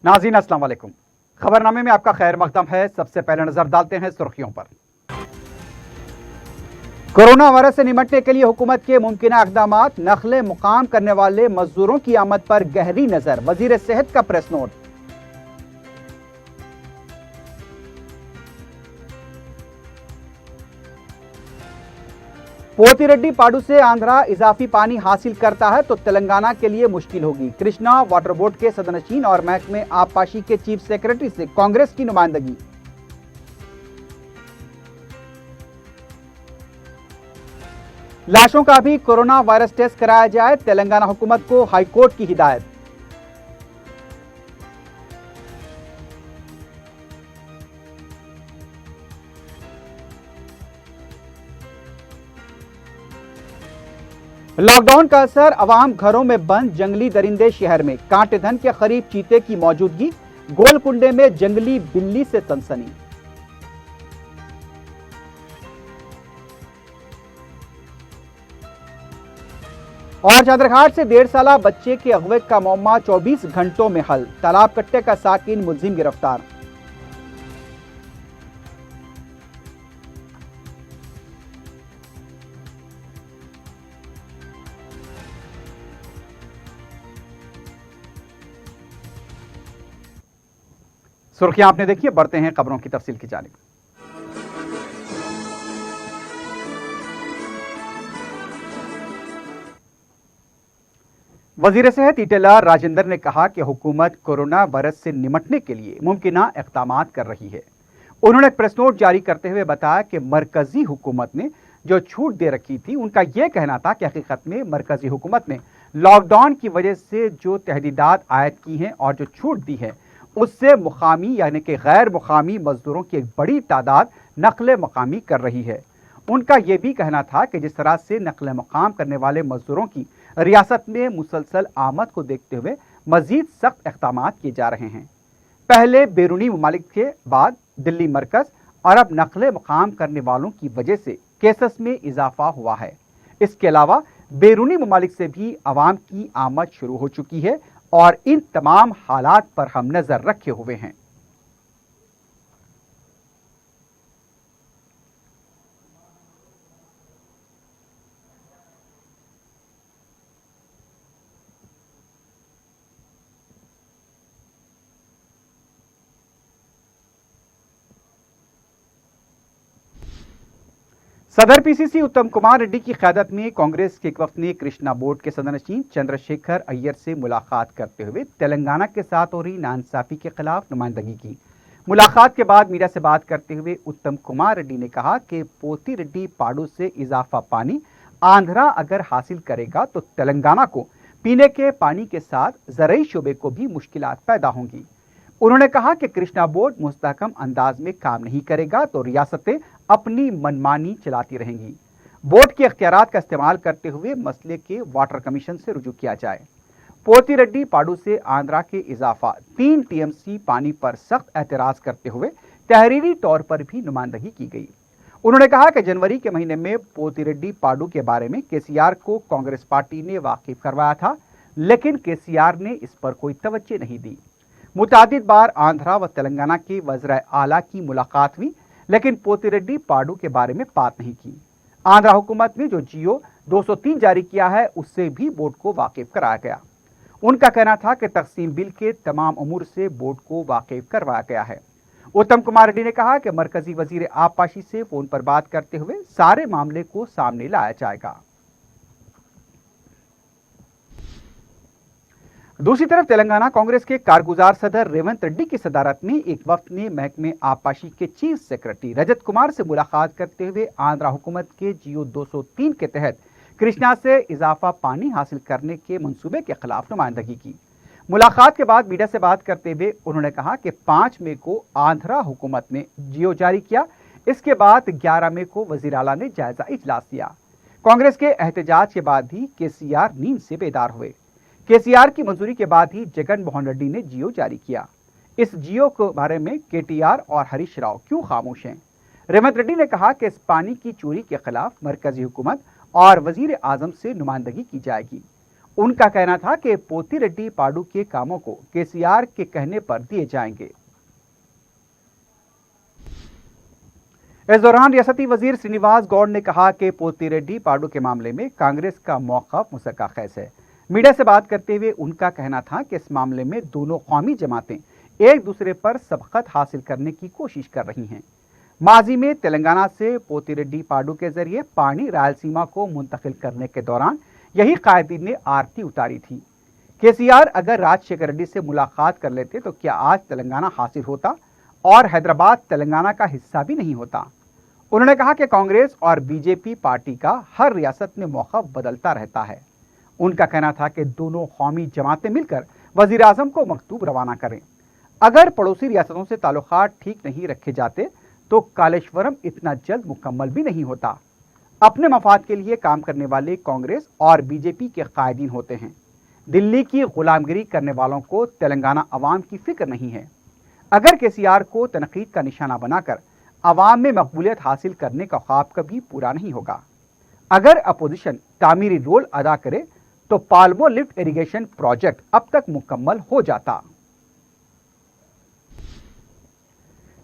नाज़रीन अस्सलाम वालेकुम। खबरनामे में आपका खैर मकदम है। सबसे पहले नजर डालते हैं सुर्खियों पर। कोरोना वायरस से निपटने के लिए हुकूमत के मुमकिना इक़दामात, नक़्ल मुकाम करने वाले मजदूरों की आमद पर गहरी नजर, वजीर सेहत का प्रेस नोट। पोतिरेड्डी पाडू से आंध्रा इजाफी पानी हासिल करता है तो तेलंगाना के लिए मुश्किल होगी। कृष्णा वाटर बोर्ड के सदनशीन और महकमे आबपाशी के चीफ सेक्रेटरी से कांग्रेस की नुमाइंदगी। लाशों का भी कोरोना वायरस टेस्ट कराया जाए, तेलंगाना हुकूमत को हाईकोर्ट की हिदायत। लॉकडाउन का असर, अवाम घरों में बंद, जंगली दरिंदे शहर में, कांटेधन के करीब चीते की मौजूदगी, गोलकुंडे में जंगली बिल्ली से सनसनी। और चादरघाट से 1.5 साला बच्चे के अगवे का मामला 24 घंटों में हल, तालाब कट्टे का साकिन मुलजिम गिरफ्तार। सुर्खियां आपने देखी, बढ़ते हैं खबरों की तफसील की जानिब। वजीर सेहत ईटेला राजेंद्र ने कहा कि हुकूमत कोरोना वायरस से निपटने के लिए मुमकिना इक़दामात कर रही है। उन्होंने एक प्रेस नोट जारी करते हुए बताया कि मरकजी हुकूमत ने जो छूट दे रखी थी, उनका यह कहना था कि हकीकत में मरकजी हुकूमत ने लॉकडाउन की वजह से जो तहदीदात आयद की हैं और जो छूट दी है, उससे मुकामी यानी कि गैर मुकामी मजदूरों की एक बड़ी तादाद नकल मकामी कर रही है। उनका यह भी कहना था कि जिस तरह से नकल मकाम करने वाले मजदूरों की रियासत में मुसलसल आमद को देखते हुए मजीद सख्त इक़दाम किए जा रहे हैं। पहले बैरूनी ममालिक के बाद दिल्ली मरकज और अब नकल मकाम करने वालों की वजह से केसेस में इजाफा हुआ है। इसके अलावा बैरूनी ममालिक से भी आवाम की आमद शुरू हो चुकी है और इन तमाम हालात पर हम नजर रखे हुए हैं। सदर पीसीसी उत्तम कुमार रेड्डी की क़यादत में कांग्रेस के एक वक्त ने कृष्णा बोर्ड के सदनशीन चंद्रशेखर अय्यर से मुलाकात करते हुए तेलंगाना के साथ हो रही नाइंसाफी के खिलाफ नुमाइंदगी की। मुलाकात के बाद मीडिया से बात करते हुए उत्तम कुमार रेड्डी ने कहा कि पोतिरेड्डी पाडू से इजाफा पानी आंध्रा अगर हासिल करेगा तो तेलंगाना को पीने के पानी के साथ ज़रई शोबे को भी मुश्किलात पैदा होंगी। उन्होंने कहा कि कृष्णा बोर्ड मुस्तहकम अंदाज में काम नहीं करेगा तो रियासतें अपनी मनमानी चलाती रहेंगी। बोर्ड के इख्तियारात का इस्तेमाल करते हुए मसले के वाटर कमीशन से रुजू किया जाए। पोतिरेड्डी पाडू से आंध्रा के इजाफा 3 टीएमसी पानी पर सख्त एतराज करते हुए तहरीरी तौर पर भी नुमाइंदगी की गई। उन्होंने कहा कि जनवरी के महीने में पोतिरेड्डी पाडू के बारे में केसीआर को कांग्रेस पार्टी ने वाकिफ करवाया था, लेकिन केसीआर ने इस पर कोई तवज्जो नहीं दी। मुतादिद बार आंध्रा व तेलंगाना के वज़ीर आला की मुलाकात हुई, लेकिन पोतिरेड्डी पाडू के बारे में बात नहीं की। आंध्रा हुकूमत ने जो जियो 203 जारी किया है, उससे भी बोर्ड को वाकिफ कराया गया। उनका कहना था कि तकसीम बिल के तमाम अमूर से बोर्ड को वाकिफ करवाया गया है। उत्तम कुमार रेड्डी ने कहा कि मरकजी वजीर आबपाशी से फोन पर बात करते हुए सारे मामले को सामने लाया जाएगा। दूसरी तरफ तेलंगाना कांग्रेस के कारगुजार सदर रेवंत रेड्डी की सदारत में एक वक्त ने महकमे आबपाशी के चीफ सेक्रेटरी रजत कुमार से मुलाकात करते हुए आंध्रा हुकूमत के जियो 203 के तहत कृष्णा से इजाफा पानी हासिल करने के मंसूबे के खिलाफ नुमाइंदगी की। मुलाकात के बाद मीडिया से बात करते हुए उन्होंने कहा कि 5 मई को आंध्रा हुकूमत ने जियो जारी किया। इसके बाद 11 मई को वजीर आला ने जायजा इजलास दिया। कांग्रेस के एहतजाज के बाद ही केसीआर नींद से बेदार हुए। केसीआर की मंजूरी के बाद ही जगन मोहन रेड्डी ने जियो जारी किया। इस जियो के बारे में केटीआर और हरीश राव क्यों खामोश हैं? रेवंत रेड्डी ने कहा कि इस पानी की चोरी के खिलाफ मरकजी हुकूमत और वजीर आजम से नुमाइंदगी की जाएगी। उनका कहना था कि पोतिरेड्डी पाडू के कामों को केसीआर के कहने पर दिए जाएंगे। इस दौरान रियासती वजीर श्रीनिवास गौड़ ने कहा कि पोतिरेड्डी पाडू के मामले में कांग्रेस का मौक़िफ़ मुसक्काख़ैज़ है। मीडिया से बात करते हुए उनका कहना था कि इस मामले में दोनों कौमी जमातें एक दूसरे पर सबकत हासिल करने की कोशिश कर रही हैं। माजी में तेलंगाना से पोतिरेड्डी पाडू के जरिए पानी रायलसीमा को मुंतकिल करने के दौरान यही कायदीन ने आरती उतारी थी। केसीआर अगर राजशेखर रेड्डी से मुलाकात कर लेते तो क्या आज तेलंगाना हासिल होता और हैदराबाद तेलंगाना का हिस्सा भी नहीं होता। उन्होंने कहा कि कांग्रेस और बीजेपी पार्टी का हर रियासत में मौक़िफ़ बदलता रहता है। उनका कहना था कि दोनों कौमी जमातें मिलकर वज़ीर आज़म को मकतूब रवाना करें। अगर पड़ोसी रियासतों से ताल्लुकात ठीक नहीं रखे जाते तो कालेश्वरम इतना जल्द मुकम्मल भी नहीं होता। अपने मफाद के लिए काम करने वाले कांग्रेस और बीजेपी के कायदीन होते हैं। दिल्ली की गुलामगिरी करने वालों को तेलंगाना अवाम की फिक्र नहीं है। अगर केसीआर को तनकीद का निशाना बनाकर अवाम में मकबूलियत हासिल करने का ख्वाब कभी पूरा नहीं होगा। अगर अपोजिशन तामीरी रोल अदा करे तो पाल्मो लिफ्ट इरिगेशन प्रोजेक्ट अब तक मुकम्मल हो जाता।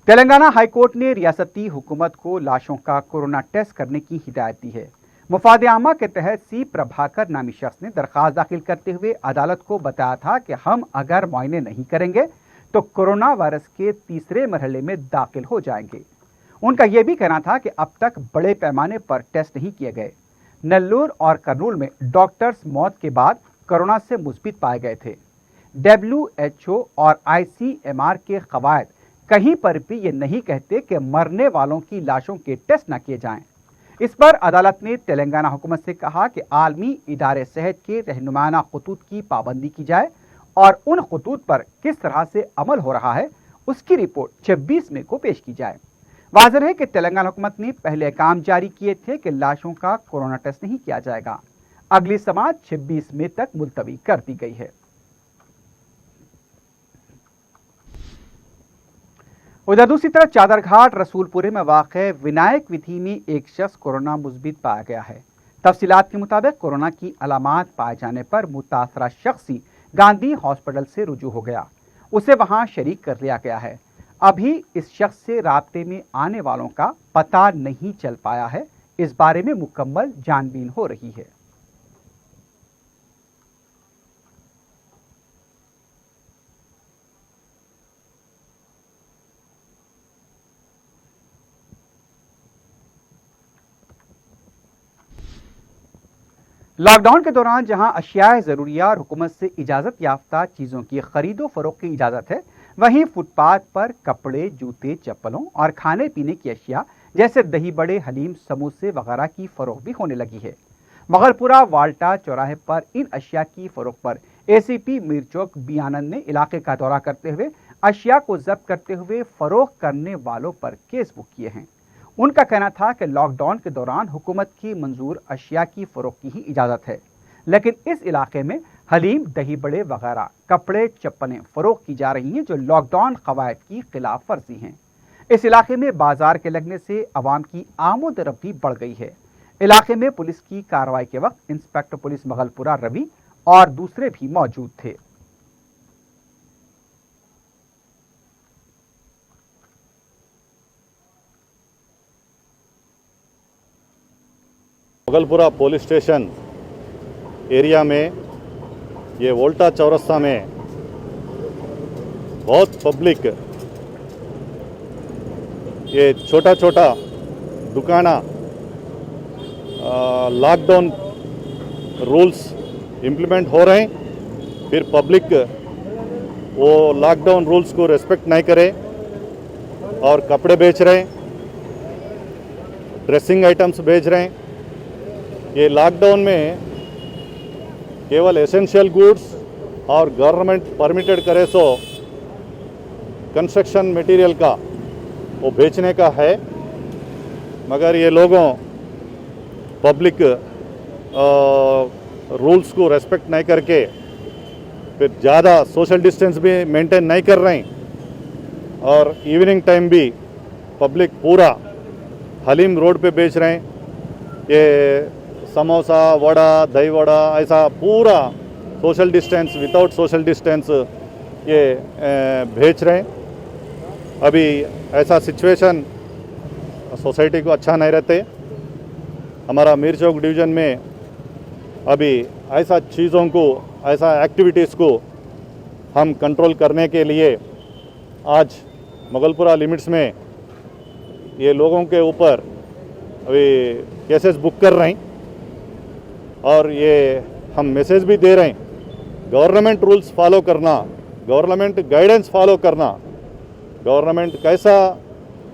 तेलंगाना हाईकोर्ट ने रियासती हुकूमत को लाशों का कोरोना टेस्ट करने की हिदायत दी है। मुफाद आमा के तहत सी प्रभाकर नामी शख्स ने दरख्वास्त दाखिल करते हुए अदालत को बताया था कि हम अगर मुआयने नहीं करेंगे तो कोरोना वायरस के तीसरे मरहले में दाखिल हो जाएंगे। उनका यह भी कहना था कि अब तक बड़े पैमाने पर टेस्ट नहीं किए गए। नेल्लोर और करनूल में डॉक्टर्स मौत के बाद कोरोना से मुस्बित पाए गए थे। WHO और ICMR के कवायद कहीं पर भी ये नहीं कहते कि मरने वालों की लाशों के टेस्ट न किए जाएं। इस पर अदालत ने तेलंगाना हुकूमत से कहा कि आलमी इदारे सेहत के रहनुमाना खतूत की पाबंदी की जाए और उन खतूत पर किस तरह से अमल हो रहा है उसकी रिपोर्ट 26 मई को पेश की जाए। वाज़ेह है कि तेलंगाना हुकूमत ने पहले अहकाम जारी किए थे कि लाशों का कोरोना टेस्ट नहीं किया जाएगा। अगली समाअत 26 मई तक मुलतवी कर दी गई है। उधर दूसरी तरफ चादरघाट रसूलपुरे में वाक़े विनायक विधि में एक शख्स कोरोना मुस्बित पाया गया है। तफसीलात के मुताबिक कोरोना की अलामात पाए जाने पर मुतासरा शख्स ही गांधी हॉस्पिटल से रुजू हो गया। उसे वहां शरीक कर लिया गया है। अभी इस शख्स से राब्ते में आने वालों का पता नहीं चल पाया है। इस बारे में मुकम्मल जानबीन हो रही है। लॉकडाउन के दौरान जहां अशियाए ज़रूरिया और हुकूमत से इजाज़त याफ्ता चीज़ों की खरीदो फरोख्त की इजाज़त है, वहीं फुटपाथ पर कपड़े, जूते, चप्पलों और खाने पीने की अशिया जैसे दही बड़े, हलीम, समोसे वगैरह की फरोख्त भी होने लगी है। मगलपुरा वाल्टा चौराहे पर इन अशिया की फरोख्त पर ACP मीरचौक बी आनंद ने इलाके का दौरा करते हुए अशिया को जब्त करते हुए फरोख्त करने वालों पर केस बुक किए हैं। उनका कहना था कि लॉकडाउन के दौरान हुकूमत की मंजूर अशिया की फरोख्त की ही इजाज़त है, लेकिन इस इलाके में हलीम, दही बड़े वगैरह, कपड़े, चप्पलें फरोख्त की जा रही हैं जो लॉकडाउन कवायद की खिलाफ वर्जी हैं। इस इलाके में बाजार के लगने से आवाम की आमोदरफ्त बढ़ गई है। इलाके में पुलिस की कार्रवाई के वक्त इंस्पेक्टर पुलिस मगलपुरा रवि और दूसरे भी मौजूद थे। मगलपुरा पुलिस स्टेशन एरिया में ये वोल्टा चौरस्ता में बहुत पब्लिक ये छोटा छोटा दुकाना लॉकडाउन रूल्स इम्प्लीमेंट हो रहे हैं, फिर पब्लिक वो लॉकडाउन रूल्स को रेस्पेक्ट नहीं करे और कपड़े बेच रहे हैं, ड्रेसिंग आइटम्स बेच रहे हैं। ये लॉकडाउन में केवल एसेंशियल गुड्स और गवर्नमेंट परमिटेड करे सो कंस्ट्रक्शन मटेरियल का वो बेचने का है, मगर ये लोगों पब्लिक रूल्स को रेस्पेक्ट नहीं करके फिर ज़्यादा सोशल डिस्टेंस भी मेंटेन नहीं कर रहे हैं और इवनिंग टाइम भी पब्लिक पूरा हलीम रोड पे बेच रहे हैं। ये समोसा, वड़ा, दही वड़ा ऐसा पूरा social distance without social distance ये भेज रहे हैं। अभी ऐसा सिचुएशन सोसाइटी को अच्छा नहीं रहते। हमारा मीर चौक डिवीज़न में अभी ऐसा चीज़ों को, ऐसा एक्टिविटीज़ को हम कंट्रोल करने के लिए आज मुगलपुरा लिमिट्स में ये लोगों के ऊपर अभी केसेस बुक कर रहे हैं और ये हम मैसेज भी दे रहे हैं, गवर्नमेंट रूल्स फॉलो करना, गवर्नमेंट गाइडेंस फॉलो करना, गवर्नमेंट कैसा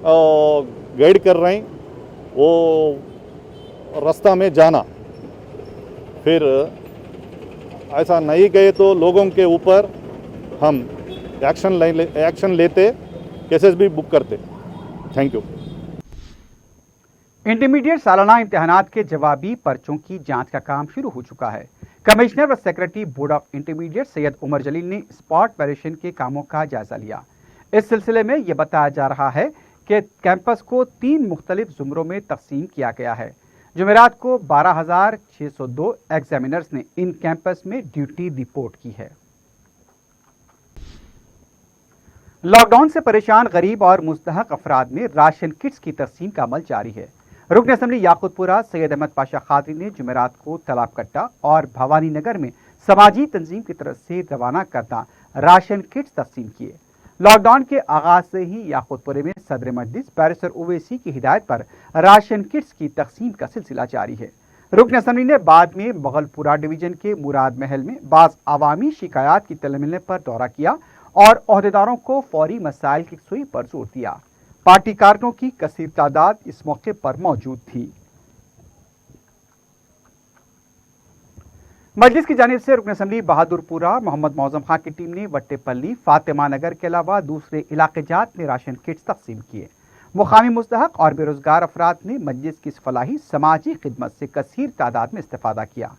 गाइड कर रहे हैं वो रास्ता में जाना। फिर ऐसा नहीं गए तो लोगों के ऊपर हम एक्शन लेते, केसेस भी बुक करते। Thank you. इंटरमीडिएट सालाना इम्तिहानात के जवाबी पर्चों की जांच का काम शुरू हो चुका है। कमिश्नर व secretary board of intermediate Syed Umar Jalil ने स्पॉट वेरिएशन के कामों का जायजा लिया। इस सिलसिले में यह बताया जा रहा है कि कैंपस को 3 मुख्तलिफ जुमरों में तकसीम किया गया है। जुमेरात को 12,602 एग्जामिनर्स ने इन कैंपस में ड्यूटी रिपोर्ट की है। लॉकडाउन से परेशान गरीब और मुस्तहक अफराद में राशन किट्स की तकसीम का अमल जारी है। रुकन असम्बली याकूतपुरा सैयद अहमद पाशा खादरी ने जुमेरात को तालाब कट्टा और भवानी नगर में समाजी तंजीम की तरफ से रवाना करदा राशन किट्स तकसीम किए। लॉकडाउन के आगाज से ही याकूतपुरे में सदर मजलिस बैरिस्टर ओवैसी की हिदायत पर राशन किट्स की तकसीम का सिलसिला जारी है। रुकन असम्बली ने बाद में मुगलपुरा डिवीजन के मुराद महल में बाज़ अवामी शिकायत की तलब मिलने पर दौरा किया और ओहदेदारों को फौरी मसाइल की सुई पर जोर दिया। पार्टी कारकुनों की कसीर तादाद इस मौके पर मौजूद थी। मजलिस की जानिब से रुकन असम्बली बहादुरपुरा मोहम्मद मौजम खां की टीम ने वट्टेपल्ली फातिमा नगर के अलावा दूसरे इलाके जात में राशन किट्स तकसीम किए। मुकामी मुस्तहक और बेरोजगार अफराद ने मजलिस की फलाही समाजी खिदमत से कसीर तादाद में इस्तेफादा किया।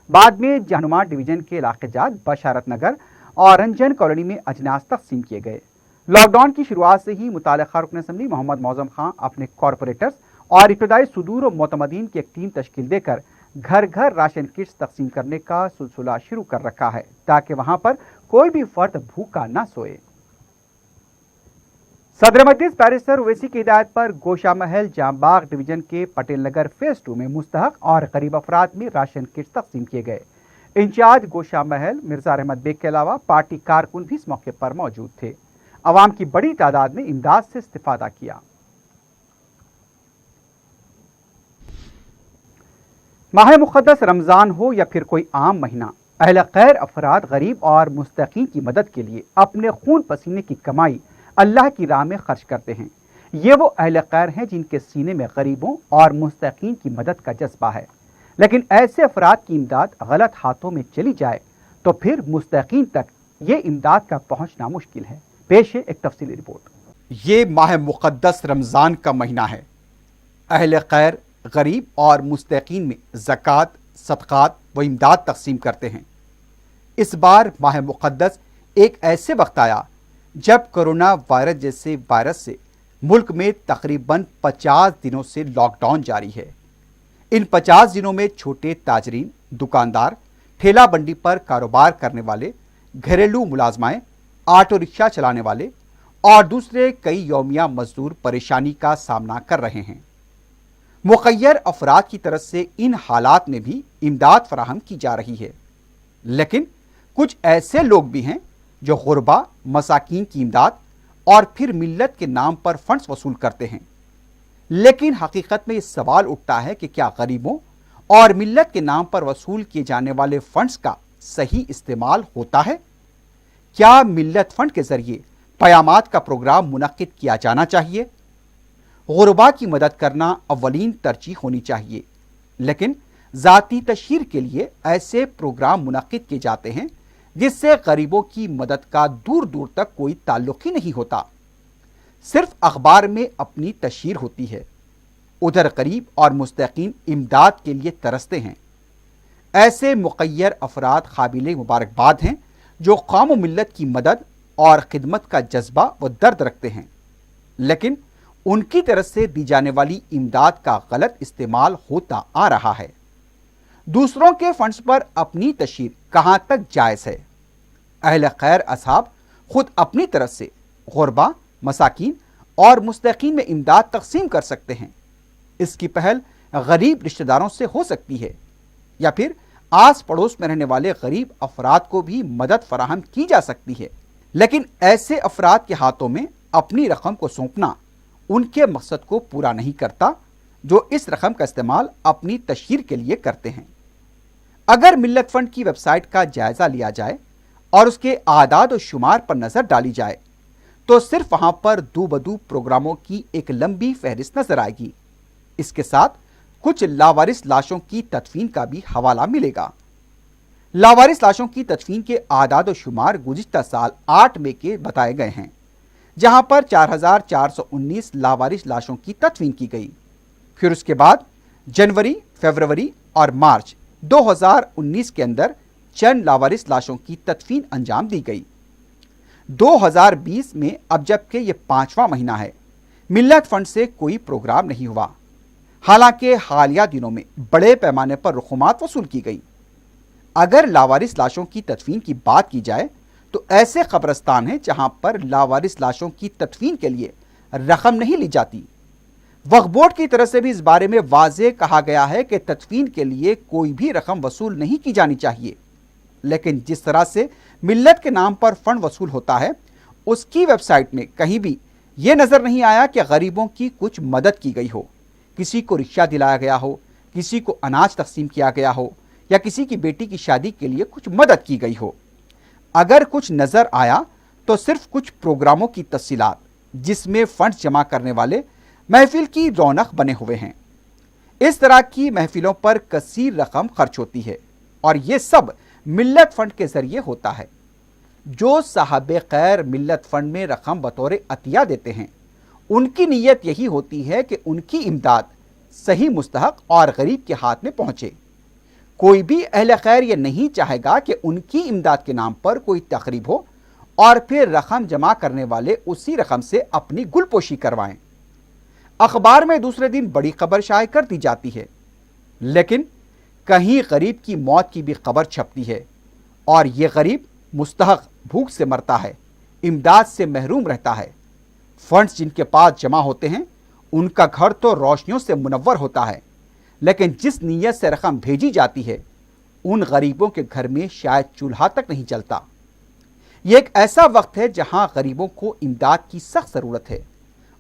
बाद में जहनुमा डिवीजन के इलाके जात बशारत नगर और रंजन कॉलोनी में अजनास तकसीम किए गए। लॉकडाउन की शुरुआत से ही मुतालिका रुकन असम्बली मोहम्मद मौजम खां अपने कॉरपोरेटर्स और इब्तदाई सुदूर और मोतमदीन की एक टीम तश्कील देकर घर घर राशन किट्स तकसीम करने का सिलसिला शुरू कर रखा है ताकि वहां पर कोई भी फर्द भूखा ना सोए। सदर मजलिस बैरिस्टर ओवैसी की हिदायत पर गोशा महल जामबाग डिवीजन के पटेल नगर फेज 2 में मुस्तहक और गरीब अफराद में राशन किट्स तकसीम किए गए। इंचार्ज गोशा महल मिर्जा अहमद बेग के अलावा पार्टी कारकुन भी इस मौके पर मौजूद थे। अवाम की बड़ी तादाद ने इमदाद से इस्तिफादा किया। माह मुक़द्दस रमज़ान हो या फिर कोई आम महीना, अहले खैर अफराद गरीब और मुस्तकीन की मदद के लिए अपने खून पसीने की कमाई अल्लाह की राह में खर्च करते हैं। ये वो अहले खैर हैं जिनके सीने में गरीबों और मुस्तकीन की मदद का जज्बा है। लेकिन ऐसे अफराद की इमदाद गलत हाथों में चली जाए तो फिर मुस्तकीन तक ये इमदाद का पहुंचना मुश्किल है। पेश है एक तफसीली रिपोर्ट। ये माह मुक़द्दस रमज़ान का महीना है। अहले खैर गरीब और मुस्तकीन में ज़कात, सदक़ात व इमदाद तकसीम करते हैं। इस बार माह मुक़द्दस एक ऐसे वक्त आया जब कोरोना वायरस जैसे वायरस से मुल्क में तकरीबन 50 दिनों से लॉकडाउन जारी है। इन 50 दिनों में छोटे ताजरीन, दुकानदार, ठेला बंडी पर कारोबार करने वाले, घरेलू मुलाजमाएं, ऑटो रिक्शा चलाने वाले और दूसरे कई यौमिया मजदूर परेशानी का सामना कर रहे हैं। मुखय्यर अफराद की तरफ से इन हालात में भी इमदाद फराहम की जा रही है। लेकिन कुछ ऐसे लोग भी हैं जो गुरबा, मसाकीन की इमदाद और फिर मिल्लत के नाम पर फंड्स वसूल करते हैं। लेकिन हकीकत में ये सवाल उठता है कि क्या गरीबों और मिल्लत के नाम पर वसूल किए जाने वाले फंड्स का सही इस्तेमाल होता है? क्या मिल्लत फंड के जरिए क़यामात का प्रोग्राम मुनक्किद किया जाना चाहिए? गुरबा की मदद करना अव्वलीन तरजीह होनी चाहिए, लेकिन ज़ाती तशहीर के लिए ऐसे प्रोग्राम मुनक्किद किए जाते हैं जिससे गरीबों की मदद का दूर दूर तक कोई ताल्लुक ही नहीं होता। सिर्फ अखबार में अपनी तशहीर होती है। उधर गरीब और मुस्तकीन इमदाद के लिए तरसते हैं। ऐसे मुक़य्यर अफराद काबिल मुबारकबाद हैं जो कौम व मिल्लत की मदद और खिदमत का जज्बा व दर्द रखते हैं, लेकिन उनकी तरफ से दी जाने वाली इमदाद का गलत इस्तेमाल होता आ रहा है। दूसरों के फंड्स पर अपनी तशहीर कहां तक जायज है? अहले खैर असहाब खुद अपनी तरफ से गुरबा, मसाकीन और मुस्तकीन में इमदाद तकसीम कर सकते हैं। इसकी पहल गरीब रिश्तेदारों से हो सकती है या फिर आस पड़ोस में रहने वाले गरीब अफराद को भी मदद फराहम की जा सकती है। लेकिन ऐसे अफराद के हाथों में अपनी रकम को सौंपना उनके मकसद को पूरा नहीं करता जो इस रकम का इस्तेमाल अपनी तशहीर के लिए करते हैं। अगर मिल्लत फंड की वेबसाइट का जायजा लिया जाए और उसके आदाद और शुमार पर नजर डाली जाए तो सिर्फ वहां पर दो बदू प्रोग्रामों की एक लंबी फहरिस्त नजर आएगी। इसके साथ कुछ लावारिस लाशों की तदफीन का भी हवाला मिलेगा। लावारिस लाशों की तदफीन के आदाद और शुमार गुज़िश्ता साल 8 मई के बताए गए हैं, जहां पर 4419 लावारिस लाशों की तदफीन की गई। फिर उसके बाद जनवरी, फरवरी और मार्च 2019 के अंदर चंद लावारिस लाशों की तदफीन अंजाम दी गई। 2020 में अब जबकि ये 5वां महीना है, मिल्लत फंड से कोई प्रोग्राम नहीं हुआ। हालांकि हालिया दिनों में बड़े पैमाने पर रकूमात वसूल की गई। अगर लावारिस लाशों की तदफीन की बात की जाए तो ऐसे कब्रस्तान हैं जहां पर लावारिस लाशों की तदफीन के लिए रकम नहीं ली जाती। वक्फ बोर्ड की तरफ से भी इस बारे में वाज़ेह कहा गया है कि तदफीन के लिए कोई भी रकम वसूल नहीं की जानी चाहिए। लेकिन जिस तरह से मिल्लत के नाम पर फंड वसूल होता है, उसकी वेबसाइट में कहीं भी यह नजर नहीं आया कि गरीबों की कुछ मदद की गई हो, किसी को रिक्शा दिलाया गया हो, किसी को अनाज तकसीम किया गया हो या किसी की बेटी की शादी के लिए कुछ मदद की गई हो। अगर कुछ नजर आया तो सिर्फ कुछ प्रोग्रामों की तफसीलात जिसमें फंड जमा करने वाले महफिल की रौनक बने हुए हैं। इस तरह की महफिलों पर कसीर रकम खर्च होती है और ये सब मिल्लत फंड के जरिए होता है। जो साहबे खैर मिल्लत फंड में रकम बतौर अतिया देते हैं, उनकी नीयत यही होती है कि उनकी इमदाद सही मुस्तहक और गरीब के हाथ में पहुंचे। कोई भी अहले खैर ये नहीं चाहेगा कि उनकी इमदाद के नाम पर कोई तकरीब हो और फिर रकम जमा करने वाले उसी रकम से अपनी गुलपोशी करवाएं। अखबार में दूसरे दिन बड़ी खबर शाये कर दी जाती है, लेकिन कहीं गरीब की मौत की भी खबर छपती है और ये गरीब मुस्तहक भूख से मरता है, इमदाद से महरूम रहता है। फंड्स जिनके पास जमा होते हैं उनका घर तो रोशनियों से मुनव्वर होता है, लेकिन जिस नीयत से रकम भेजी जाती है उन गरीबों के घर में शायद चूल्हा तक नहीं जलता। यह एक ऐसा वक्त है जहां गरीबों को इमदाद की सख्त ज़रूरत है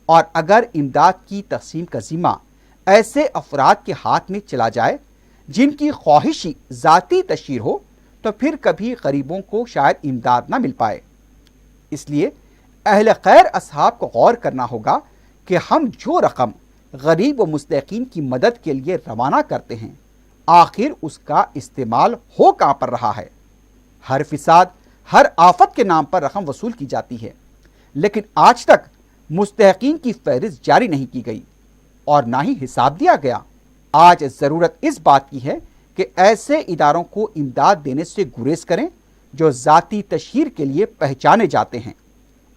और अगर इमदाद की तकसीम का जिम्मा ऐसे अफराद के हाथ में चला जाए जिनकी ख्वाहिशी ज़ाती तशहीर हो तो फिर कभी गरीबों को शायद इमदाद ना मिल पाए। इसलिए अहले खैर असहाब को गौर करना होगा कि हम जो रकम गरीब व मुस्तकीन की मदद के लिए रवाना करते हैं, आखिर उसका इस्तेमाल हो कहाँ पर रहा है। हर फिसाद, हर आफत के नाम पर रकम वसूल की जाती है, लेकिन आज तक मुस्तहकीन की फहरिस्त जारी नहीं की गई और ना ही हिसाब दिया गया। आज ज़रूरत इस बात की है कि ऐसे इदारों को इमदाद देने से गुरेज करें जो ज़ाती तशहीर के लिए पहचाने जाते हैं।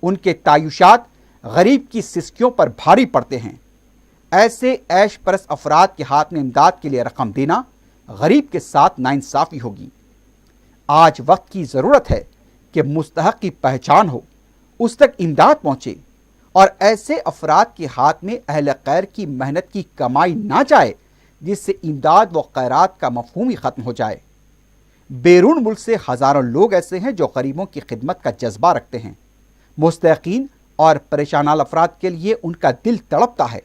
उनके तायुशात गरीब की सिसकियों पर भारी पड़ते हैं। ऐसे ऐश परस्त अफराद के हाथ में इमदाद के लिए रकम देना गरीब के साथ नाइंसाफ़ी होगी। आज वक्त की ज़रूरत है कि मुस्तहक की पहचान हो, उस तक इमदाद पहुँचे और ऐसे अफराद के हाथ में अहले खैर की मेहनत की कमाई ना जाए जिससे इमदाद व खैरात का मफहूम ही ख़त्म हो जाए। बैरून मुल्क से हज़ारों लोग ऐसे हैं जो गरीबों की खिदमत का जज्बा रखते हैं। मुस्तहकीन और परेशानाल अफराद के लिए उनका दिल तड़पता है,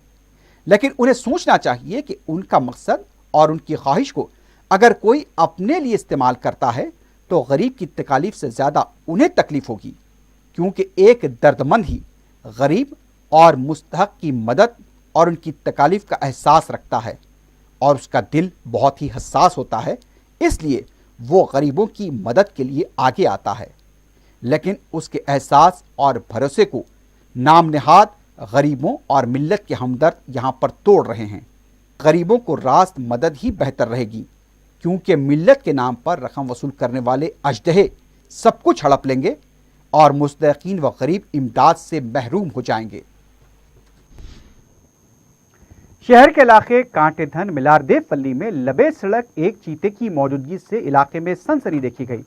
लेकिन उन्हें सोचना चाहिए कि उनका मकसद और उनकी ख्वाहिश को अगर कोई अपने लिए इस्तेमाल करता है तो गरीब की तकालीफ से ज़्यादा उन्हें तकलीफ होगी, क्योंकि एक दर्दमंद ही गरीब और मुस्तहक की मदद और उनकी तकालीफ का एहसास रखता है और उसका दिल बहुत ही हसास होता है, इसलिए वो गरीबों की मदद के लिए आगे आता है। लेकिन उसके एहसास और भरोसे को नाम नहाद गरीबों और मिल्लत के हमदर्द यहाँ पर तोड़ रहे हैं। गरीबों को रास्त मदद ही बेहतर रहेगी, क्योंकि मिल्लत के नाम पर रकम वसूल करने वाले अजदहे सब कुछ हड़प लेंगे और मुस्तहकीन व गरीब इमदाद से महरूम हो जाएंगे। शहर के इलाके कांटेधन मिलारदेव पल्ली में लबे सड़क एक चीते की मौजूदगी से इलाके में सनसनी देखी गई।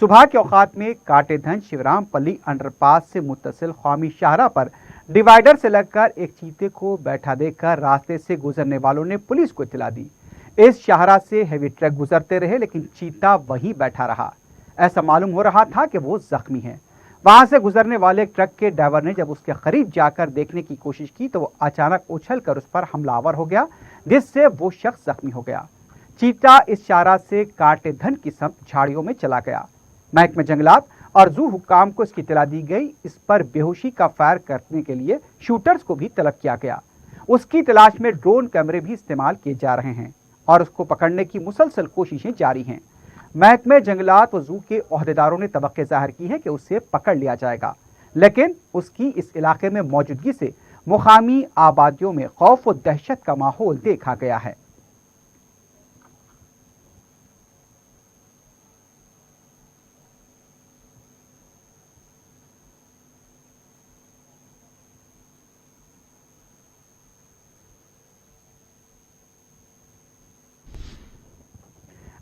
सुबह के औकात में कांटेधन शिवराम पल्ली अंडरपास से मुत्तसिल कौमी शाहरा पर डिवाइडर से लगकर एक चीते को बैठा देखकर रास्ते से गुजरने वालों ने पुलिस को इत्तला दी। इस शाहरा से हेवी ट्रक गुजरते रहे लेकिन चीता वहीं बैठा रहा। ऐसा मालूम हो रहा था कि वो जख्मी है। वहां से गुजरने वाले ट्रक के ड्राइवर ने जब उसके करीब जाकर देखने की कोशिश की तो वो अचानक उछलकर उस पर हमलावर हो गया, जिससे वो शख्स जख्मी हो गया। चीता इस शाहरा से कांटेधन की समत झाड़ियों में चला गया। महकमे जंगलात और जू हुक्काम को इसकी इत्तला दी गई। इस पर बेहोशी का फायर करने के लिए शूटर्स को भी तलब किया गया। उसकी तलाश में ड्रोन कैमरे भी इस्तेमाल किए जा रहे हैं और उसको पकड़ने की मुसलसल कोशिशें जारी हैं। महकमे जंगलात व जू के ओहदेदारों ने तवक्के जाहिर की है कि उसे पकड़ लिया जाएगा, लेकिन उसकी इस इलाके में मौजूदगी से मुकामी आबादियों में खौफ व दहशत का माहौल देखा गया है।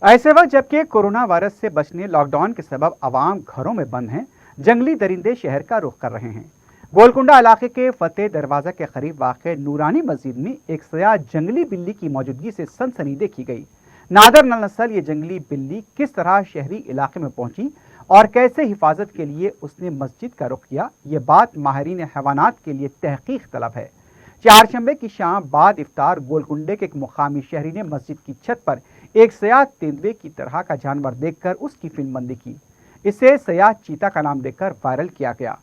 ऐसे वक्त जबकि कोरोना वायरस से बचने लॉकडाउन के सबब आवाम घरों में बंद हैं, जंगली दरिंदे शहर का रुख कर रहे हैं। गोलकुंडा इलाके के फतेह दरवाजा के करीब वाक़ नूरानी मस्जिद में एक सयाह जंगली बिल्ली की मौजूदगी से सनसनी देखी गई। नादर नस्ल ये जंगली बिल्ली किस तरह शहरी इलाके में पहुंची और कैसे हिफाजत के लिए उसने मस्जिद का रुख किया, ये बात माहिरीन हैवानात के लिए तहकीक तलब है। चारशंबे की शाम बाद इफ्तार गोलकुंडे के एक मुकामी शहरी ने मस्जिद की छत पर एक सयाह तेंदुए की तरह का जानवर देखकर उसकी फिल्मबंदी की। इसे सयाह चीता का नाम देकर वायरल किया गया।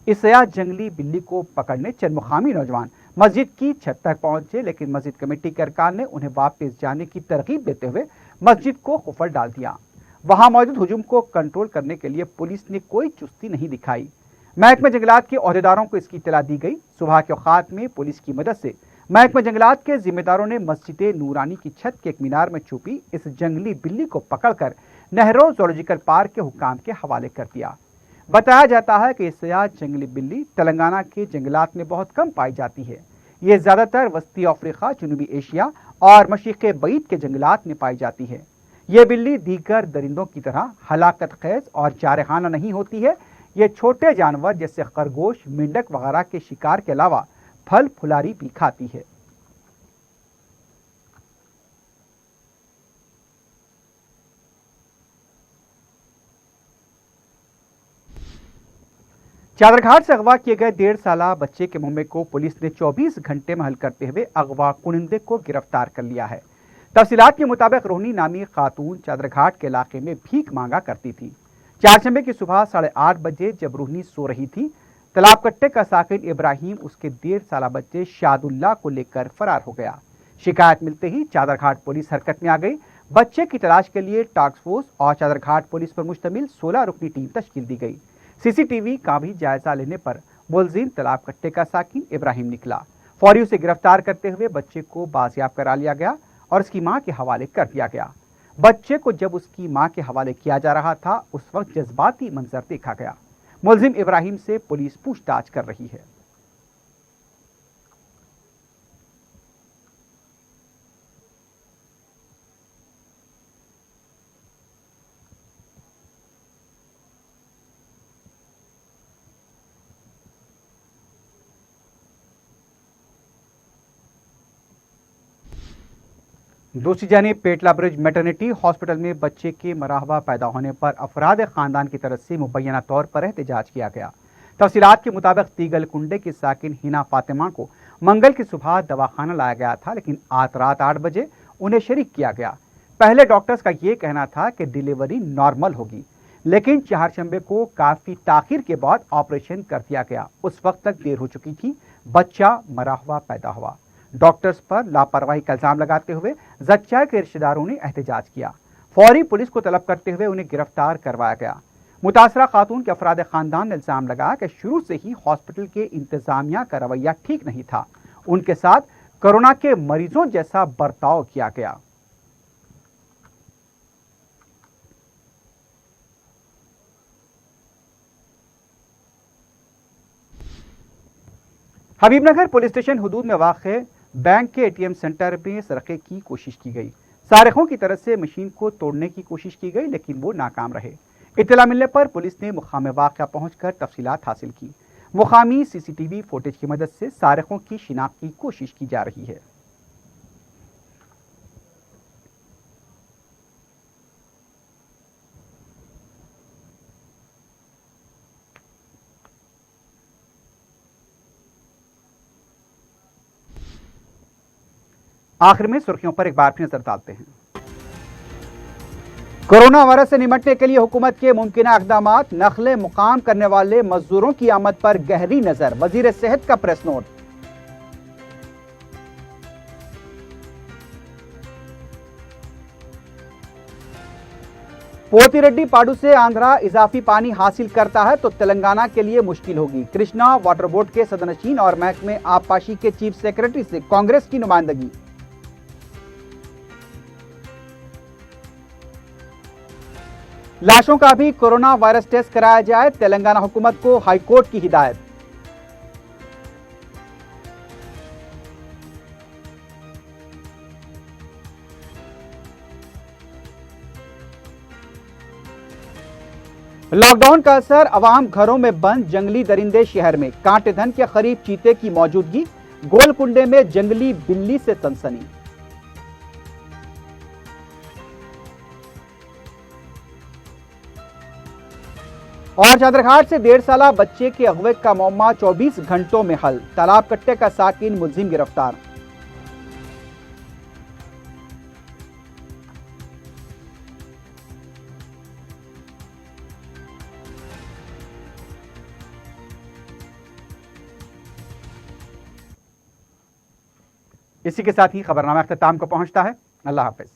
इस सयाह जंगली बिल्ली को पकड़ने चंद मुकामी नौजवान मस्जिद की छत तक पहुंचे, लेकिन मस्जिद कमेटी के अरकान ने उन्हें वापस जाने की तरगीब देते हुए मस्जिद को कुफर डाल दिया। वहां मौजूद हुजूम को कंट्रोल करने के लिए पुलिस ने कोई चुस्ती नहीं दिखाई। महकमे जंगलात के ओहदेदारों को इसकी इत्तला दी गई। सुबह के औकात में पुलिस की मदद से महकमे जंगलात के जिम्मेदारों ने मस्जिद नूरानी की छत के एक मीनार में छुपी इस जंगली बिल्ली को पकड़कर नेहरू जूलॉजिकल पार्क के हुक्काम के हवाले कर दिया। बताया जाता है कि सयाह जंगली बिल्ली तेलंगाना के जंगलात में बहुत कम पाई जाती है। ये ज्यादातर वस्ती अफ्रीका, जनूबी एशिया और मशरिक़ बईद के जंगलात में पाई जाती है। ये बिल्ली दीगर दरिंदों की तरह हलाकत खेज और जारहाना नहीं होती है। ये छोटे जानवर जैसे खरगोश, मेंढक वगैरह के शिकार के अलावा फल फुलारी भी खाती है। चादरघाट से अगवा किए गए 1.5 साला बच्चे के मुंबई को पुलिस ने 24 घंटे में हल करते हुए अगवा कुनिंदे को गिरफ्तार कर लिया है। तफसीलात के मुताबिक रोहिणी नामी खातून चादरघाट के इलाके में भीख मांगा करती थी। चारशंबे की सुबह 8:30 बजे जब रोहिणी सो रही थी, तालाब कट्टे का साकिन इब्राहिम उसके 1.5 साला बच्चे शादुल्ला को लेकर फरार हो गया। शिकायत मिलते ही चादरघाट पुलिस हरकत में आ गई। बच्चे की तलाश के लिए टास्क फोर्स और चादरघाट पुलिस पर मुश्तमिल 16 रुकनी टीम तश्कील दी गई। सीसीटीवी का भी जायजा लेने पर मुलजिम तालाब कट्टे का साकिन इब्राहिम निकला। फौरी उसे गिरफ्तार करते हुए बच्चे को बाजियाब करा लिया गया और उसकी मां के हवाले कर दिया गया। बच्चे को जब उसकी मां के हवाले किया जा रहा था, उस वक्त जज्बाती मंजर देखा गया। मुलजिम इब्राहिम से पुलिस पूछताछ कर रही है। दूसरी जानिब पेटला ब्रिज मैटरनिटी हॉस्पिटल में बच्चे के मराहबा पैदा होने पर अफराद खानदान की तरफ से मुबैना तौर पर एहतजाज किया गया। तफसीलात के मुताबिक तीगल कुंडे की साकिन हिना फातिमा को मंगल की सुबह दवाखाना लाया गया था, लेकिन आज रात 8 बजे उन्हें शरीक किया गया। पहले डॉक्टर्स का ये कहना था कि डिलीवरी नॉर्मल होगी, लेकिन चारशंबे को काफी ताखिर के बाद ऑपरेशन कर दिया गया। उस वक्त तक देर हो चुकी थी, बच्चा मरा हुआ पैदा हुआ। डॉक्टर्स पर लापरवाही का इल्जाम लगाते हुए जच्चा के रिश्तेदारों ने एहतजाज किया। फौरी पुलिस को तलब करते हुए उन्हें गिरफ्तार करवाया गया। मुतासरा खातून के अफराद खानदान ने इल्जाम लगाया कि शुरू से ही हॉस्पिटल के इंतजामिया का रवैया ठीक नहीं था, उनके साथ कोरोना के मरीजों जैसा बर्ताव किया गया। हबीबनगर पुलिस स्टेशन हुदूद में वाक़ बैंक के एटीएम सेंटर में सरके की कोशिश की गई। सारिकों की तरफ से मशीन को तोड़ने की कोशिश की गई, लेकिन वो नाकाम रहे। इत्तला मिलने पर पुलिस ने मुकाम वाक़या पहुंचकर तफसीलात हासिल की। मुकामी सीसीटीवी फुटेज की मदद से सारिकों की शिनाख्त की कोशिश की जा रही है। आखिर में सुर्खियों पर एक बार फिर नजर डालते हैं। कोरोना वायरस से निपटने के लिए हुकूमत के मुमकिन इक़दाम, नखले मुकाम करने वाले मजदूरों की आमद पर गहरी नजर, वजीर सेहत का प्रेस नोट। पोतिरेड्डी पाडू से आंध्रा इजाफी पानी हासिल करता है तो तेलंगाना के लिए मुश्किल होगी। कृष्णा वाटर बोर्ड के सदनशीन और महकमे आबपाशी के चीफ सेक्रेटरी से कांग्रेस की नुमाइंदगी। लाशों का भी कोरोना वायरस टेस्ट कराया जाए, तेलंगाना हुकूमत को हाईकोर्ट की हिदायत। लॉकडाउन का असर, अवाम घरों में बंद, जंगली दरिंदे शहर में, कांटेधन के करीब चीते की मौजूदगी, गोलकुंडे में जंगली बिल्ली से सनसनी। और चादरघाट से 1.5 साला बच्चे के अगवे का मामला 24 घंटों में हल, तालाब कट्टे का साकिन मुलजिम गिरफ्तार। इसी के साथ ही खबरनामा अख्ताम को पहुंचता है। अल्लाह हाफिज।